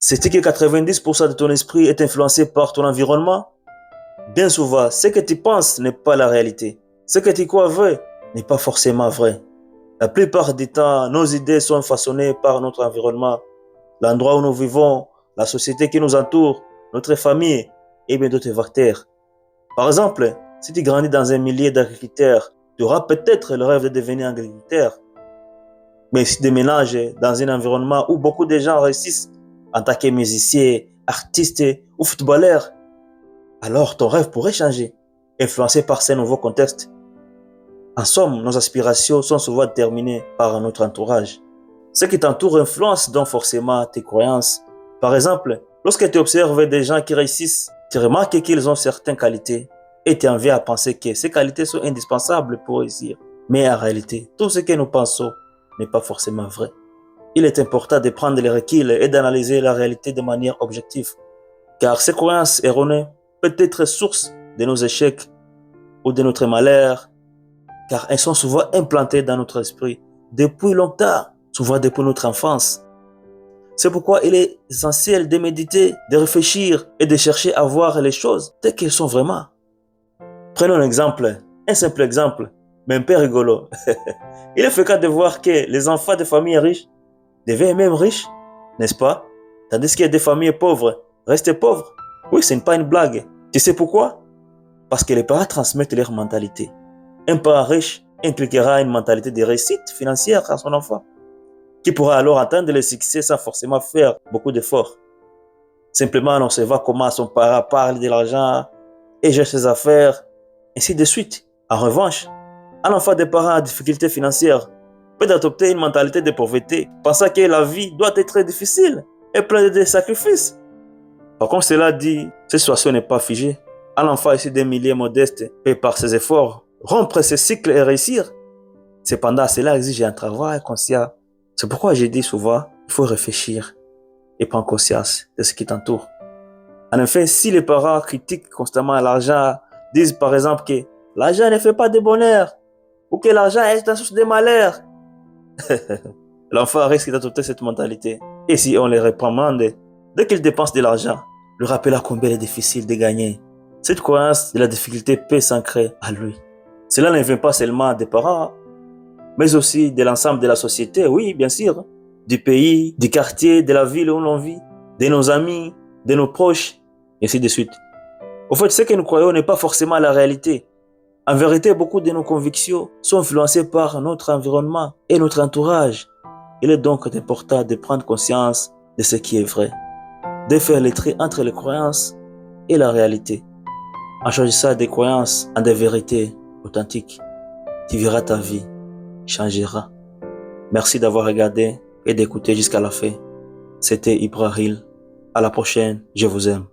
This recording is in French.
C'est que 90% de ton esprit est influencé par ton environnement. Bien souvent, ce que tu penses n'est pas la réalité. Ce que tu crois vrai n'est pas forcément vrai. La plupart du temps, nos idées sont façonnées par notre environnement, l'endroit où nous vivons, la société qui nous entoure, notre famille et bien d'autres facteurs. Par exemple, si tu grandis dans un milieu d'agriculteurs, tu auras peut-être le rêve de devenir agriculteur. Mais si tu déménages dans un environnement où beaucoup de gens réussissent en tant que musiciens, artistes ou footballeurs, alors ton rêve pourrait changer, influencé par ces nouveaux contextes. En somme, nos aspirations sont souvent déterminées par notre entourage. Ce qui t'entoure influence donc forcément tes croyances. Par exemple, lorsque tu observes des gens qui réussissent, tu remarques qu'ils ont certaines qualités et tu en viens à penser que ces qualités sont indispensables pour réussir. Mais en réalité, tout ce que nous pensons n'est pas forcément vrai. Il est important de prendre les recul et d'analyser la réalité de manière objective. Car ces croyances erronées peuvent être source de nos échecs ou de notre malheur, car elles sont souvent implantées dans notre esprit depuis longtemps, souvent depuis notre enfance. C'est pourquoi il est essentiel de méditer, de réfléchir et de chercher à voir les choses telles qu'elles sont vraiment. Prenons un simple exemple, mais un peu rigolo. Il est fréquent de voir que les enfants de familles riches deviennent même riches, n'est-ce pas? Tandis que des familles pauvres restent pauvres. Oui, ce n'est pas une blague. Tu sais pourquoi? Parce que les parents transmettent leur mentalité. Un parent riche impliquera une mentalité de réussite financière à son enfant, qui pourra alors atteindre le succès sans forcément faire beaucoup d'efforts. Simplement en observant comment son parent parle de l'argent et gère ses affaires, ainsi de suite. En revanche, un enfant de parents en difficulté financière peut adopter une mentalité de pauvreté, pensant que la vie doit être très difficile et pleine de sacrifices. Par contre, cela dit, cette situation n'est pas figée. Un enfant issu d'un milieu modeste peut par ses efforts rompre ce cycle et réussir. Cependant, cela exige un travail conscient. C'est pourquoi je dis souvent, il faut réfléchir et prendre conscience de ce qui t'entoure. En effet, si les parents critiquent constamment l'argent, disent par exemple que l'argent ne fait pas de bonheur ou que l'argent est la source de malheur, l'enfant risque d'adopter cette mentalité. Et si on les réprimande, dès qu'il dépense de l'argent, le rappeler combien il est difficile de gagner. Cette croyance de la difficulté peut s'ancrer à lui. Cela ne vient pas seulement des parents, mais aussi de l'ensemble de la société, oui, bien sûr, du pays, du quartier, de la ville où l'on vit, de nos amis, de nos proches, et ainsi de suite. Au fait, ce que nous croyons n'est pas forcément la réalité. En vérité, beaucoup de nos convictions sont influencées par notre environnement et notre entourage. Il est donc important de prendre conscience de ce qui est vrai, de faire le tri entre les croyances et la réalité. En choisissant des croyances en des vérités authentiques, tu verras ta vie changera. Merci d'avoir regardé et d'écouter jusqu'à la fin. C'était Ibrahim. À la prochaine, je vous aime.